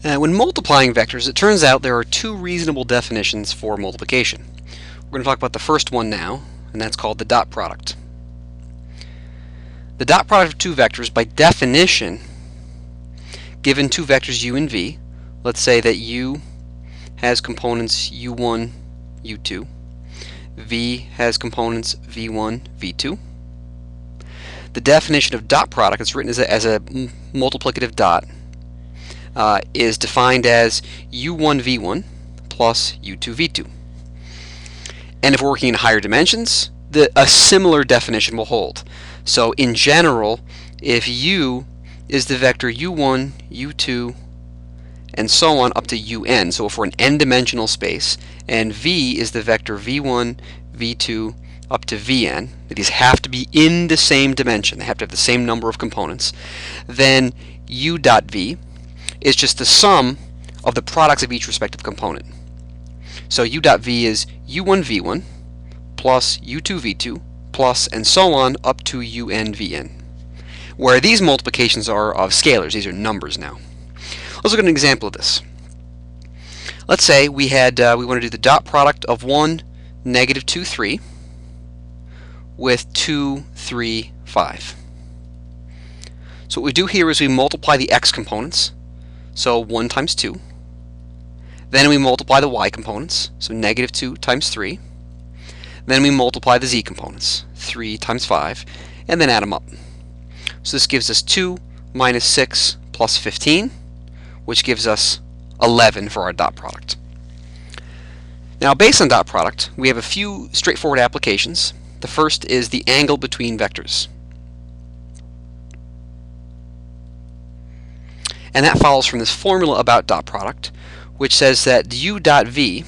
When multiplying vectors, it turns out there are two reasonable definitions for multiplication. We're going to talk about the first one now, and that's called the dot product. The dot product of two vectors, by definition, given two vectors u and v, let's say that u has components u1, u2, v has components v1, v2. The definition of dot product, it's written as a multiplicative dot, is defined as u1 v1 plus u2 v2. And if we're working in higher dimensions, a similar definition will hold. So in general, if u is the vector u1, u2, and so on up to un, so if we're an n-dimensional space, and v is the vector v1, v2, up to vn, these have to be in the same dimension, they have to have the same number of components, then u dot v is just the sum of the products of each respective component. So u dot v is u1 v1 plus u2 v2 plus and so on up to un vn, where these multiplications are of scalars. These are numbers now. Let's look at an example of this. Let's say we want to do the dot product of 1, negative 2, 3 with 2, 3, 5. So what we do here is we multiply the x components, so 1 times 2. Then we multiply the y components, so negative 2 times 3. Then we multiply the z components, 3 times 5, and then add them up. So this gives us 2 minus 6 plus 15, which gives us 11 for our dot product. Now, based on dot product, we have a few straightforward applications. The first is the angle between vectors. And that follows from this formula about dot product, which says that u dot v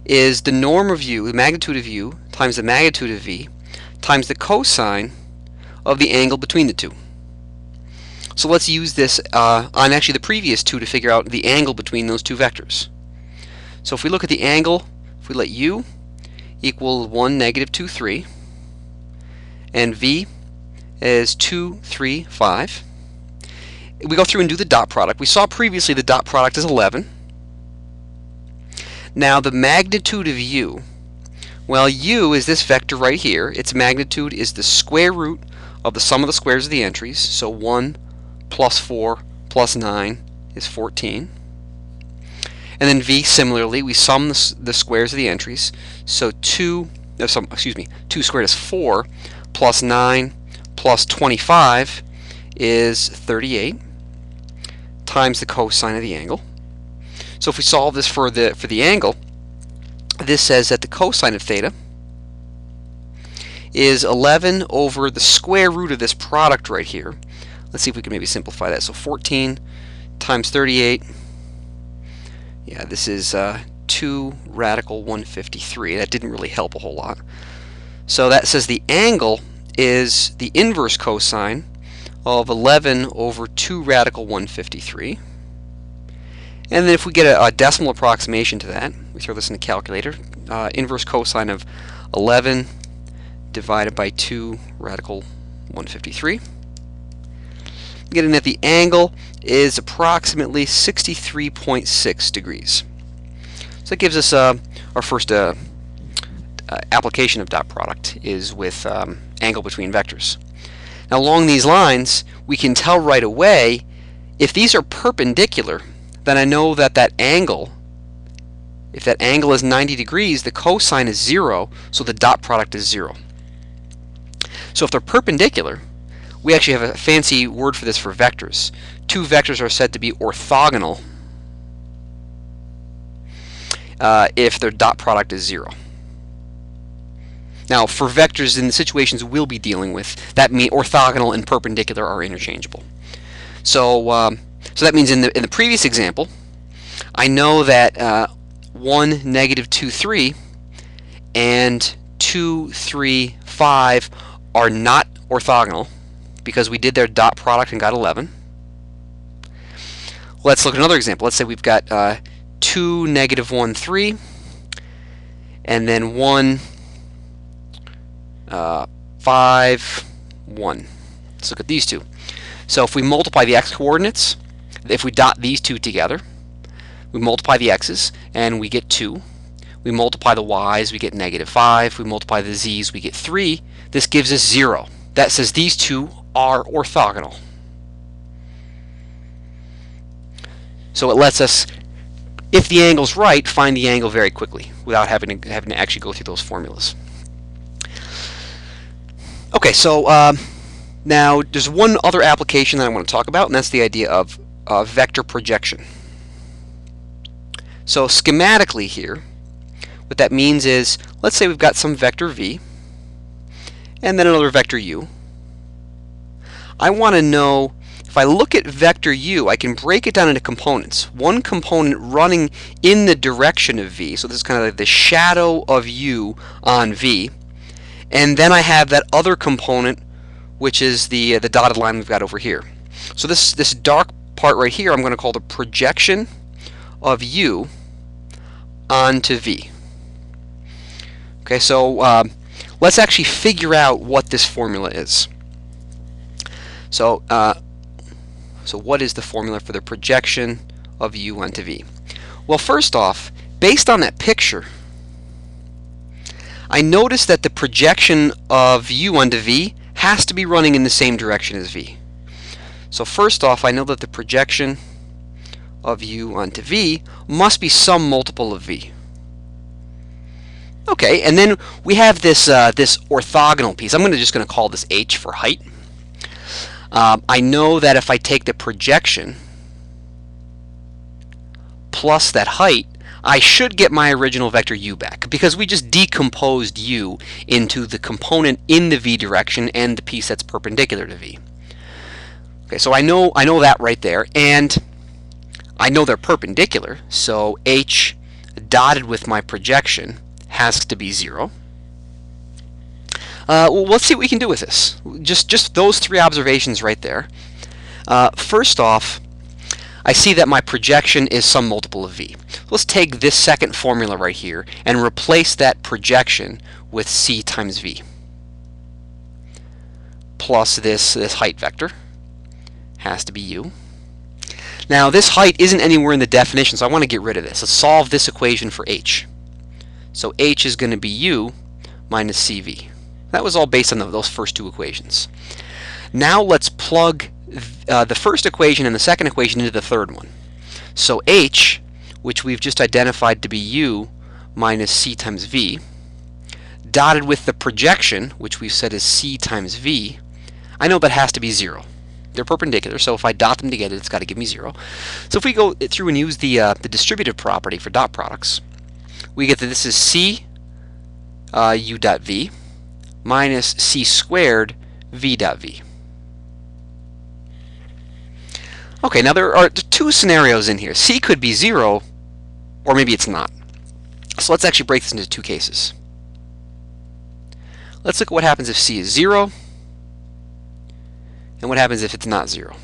is the norm of u, the magnitude of u, times the magnitude of v, times the cosine of the angle between the two. So let's use this on actually the previous two to figure out the angle between those two vectors. So if we look at the angle, if we let u equal 1, negative 2, 3, and v is 2, 3, 5, we go through and do the dot product. We saw previously the dot product is 11. Now the magnitude of u, well, u is this vector right here. Its magnitude is the square root of the sum of the squares of the entries. So 1 plus 4 plus 9 is 14. And then v, similarly, we sum the squares of the entries. So 2 squared is 4 plus 9 plus 25 is 38 times the cosine of the angle. So if we solve this for the angle, this says that the cosine of theta is 11 over the square root of this product right here. Let's see if we can maybe simplify that. So 14 times 38, yeah, this is 2 radical 153. That didn't really help a whole lot. So that says the angle is the inverse cosine of 11 over 2 radical 153. And then if we get a decimal approximation to that, we throw this in the calculator, inverse cosine of 11 divided by 2 radical 153. Getting that the angle is approximately 63.6 degrees. So that gives us our first application of dot product is with angle between vectors. Now along these lines, we can tell right away if these are perpendicular, then I know that that angle, if that angle is 90 degrees, the cosine is 0, so the dot product is 0. So if they're perpendicular, we actually have a fancy word for this for vectors. Two vectors are said to be orthogonal if their dot product is 0. Now, for vectors in the situations we'll be dealing with, that means orthogonal and perpendicular are interchangeable. So, so that means in the previous example, I know that 1, negative 2, 3, and 2, 3, 5 are not orthogonal because we did their dot product and got 11. Let's look at another example. Let's say we've got 2, negative 1, 3, and then 1, 5, 1. Let's look at these two. So if we multiply the x-coordinates, if we dot these two together, we multiply the x's and we get 2. We multiply the y's, we get -5. We multiply the z's, we get 3. This gives us 0. That says these two are orthogonal. So it lets us, if the angle's right, find the angle very quickly without having to actually go through those formulas. Okay, so now there's one other application that I want to talk about, and that's the idea of vector projection. So schematically here, what that means is, let's say we've got some vector v, and then another vector u. I want to know, if I look at vector u, I can break it down into components. One component running in the direction of v, so this is kind of like the shadow of u on v, and then I have that other component, which is the dotted line we've got over here. So this dark part right here, I'm going to call the projection of u onto v. Okay, so let's actually figure out what this formula is. So, so what is the formula for the projection of u onto v? Well, first off, based on that picture, I notice that the projection of u onto v has to be running in the same direction as v. So first off, I know that the projection of u onto v must be some multiple of v. Okay, and then we have this this orthogonal piece. I'm just going to call this h for height. I know that if I take the projection plus that height, I should get my original vector u back, because we just decomposed u into the component in the v direction and the piece that's perpendicular to v. Okay, so I know that right there, and I know they're perpendicular, so h dotted with my projection has to be 0. Well, let's see what we can do with this. Just those three observations right there. First off, I see that my projection is some multiple of v. Let's take this second formula right here and replace that projection with c times v plus this height vector has to be u. Now this height isn't anywhere in the definition, so I want to get rid of this. Let's solve this equation for h. So h is going to be u minus cv. That was all based on those first two equations. Now let's plug the first equation and the second equation into the third one. So h, which we've just identified to be u minus c times v, dotted with the projection, which we've said is c times v, I know that has to be 0. They're perpendicular, so if I dot them together, it's got to give me 0. So if we go through and use the distributive property for dot products, we get that this is c u dot v minus c squared v dot v. Okay, now there are two scenarios in here. C could be 0, or maybe it's not. So let's actually break this into two cases. Let's look at what happens if C is 0, and what happens if it's not 0.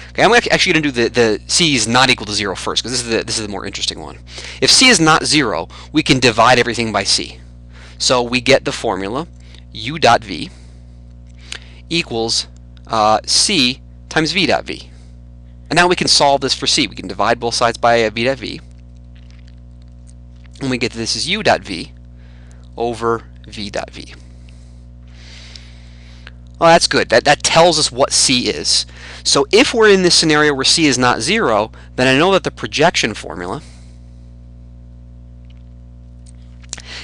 Okay, I'm actually going to do the C is not equal to 0 first, because this is the more interesting one. If C is not 0, we can divide everything by C. So we get the formula u dot v equals C times v dot v. And now we can solve this for C. We can divide both sides by v dot v. And we get that this is u dot v over v dot v. Well, that's good. That tells us what C is. So if we're in this scenario where C is not 0, then I know that the projection formula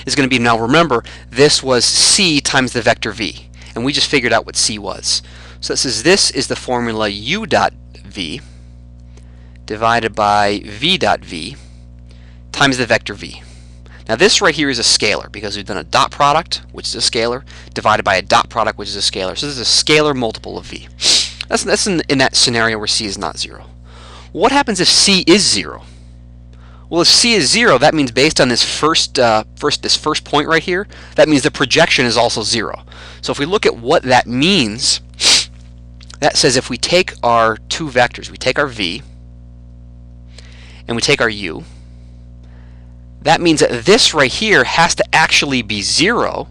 is going to be, now remember, this was C times the vector v. And we just figured out what C was. So this is the formula u dot v divided by v dot v times the vector v. Now this right here is a scalar because we've done a dot product, which is a scalar, divided by a dot product, which is a scalar. So this is a scalar multiple of v. That's in that scenario where C is not 0. What happens if C is 0? Well, if C is 0, that means based on this first point right here, that means the projection is also 0. So if we look at what that means, that says if we take our two vectors, we take our v, and we take our u, that means that this right here has to actually be 0,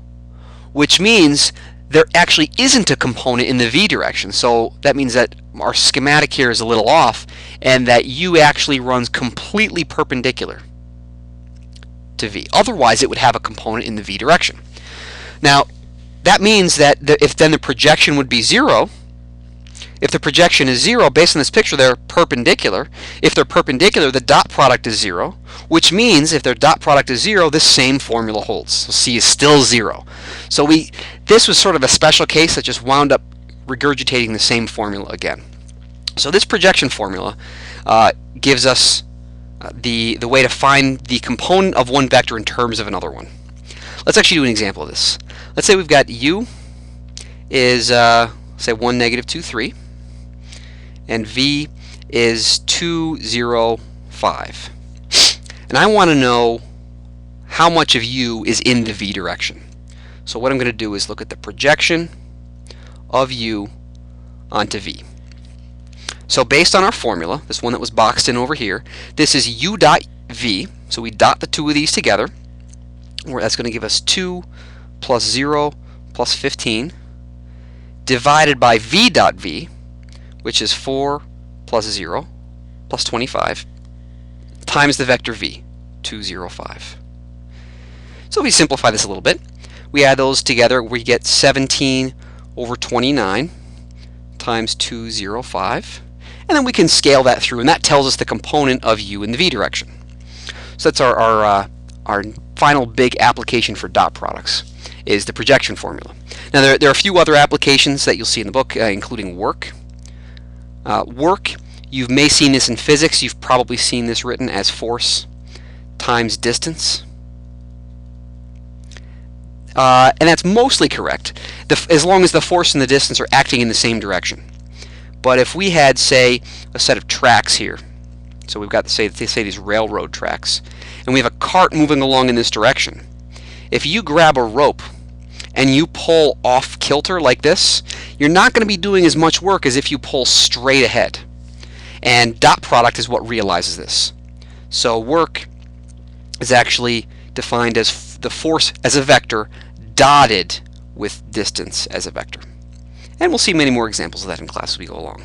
which means there actually isn't a component in the v direction. So that means that our schematic here is a little off, and that u actually runs completely perpendicular to v. Otherwise, it would have a component in the v direction. Now, that means that if then the projection would be 0, if the projection is 0, based on this picture, they're perpendicular. If they're perpendicular, the dot product is 0, which means if their dot product is 0, this same formula holds. So C is still 0. So this was sort of a special case that just wound up regurgitating the same formula again. So this projection formula gives us the way to find the component of one vector in terms of another one. Let's actually do an example of this. Let's say we've got u is, say 1, negative 2, 3, and v is 2, 0, 5. And I want to know how much of u is in the v direction. So what I'm going to do is look at the projection of u onto v. So based on our formula, this one that was boxed in over here, this is u dot v. So we dot the two of these together, where that's going to give us 2 plus 0 plus 15 divided by v dot v, which is 4 plus 0 plus 25 times the vector v, 2, 0, 5. So if we simplify this a little bit, we add those together, we get 17 over 29 times 2, 0, 5. And then we can scale that through, and that tells us the component of u in the v direction. So that's our final big application for dot products, is the projection formula. Now there are a few other applications that you'll see in the book, including work. Work, you may have seen this in physics. You've probably seen this written as force times distance. And that's mostly correct, as long as the force and the distance are acting in the same direction. But if we had, say, a set of tracks here, so we've got, say these railroad tracks, and we have a cart moving along in this direction. If you grab a rope and you pull off kilter like this, you're not going to be doing as much work as if you pull straight ahead. And dot product is what realizes this. So work is actually defined as the force as a vector dotted with distance as a vector. And we'll see many more examples of that in class as we go along.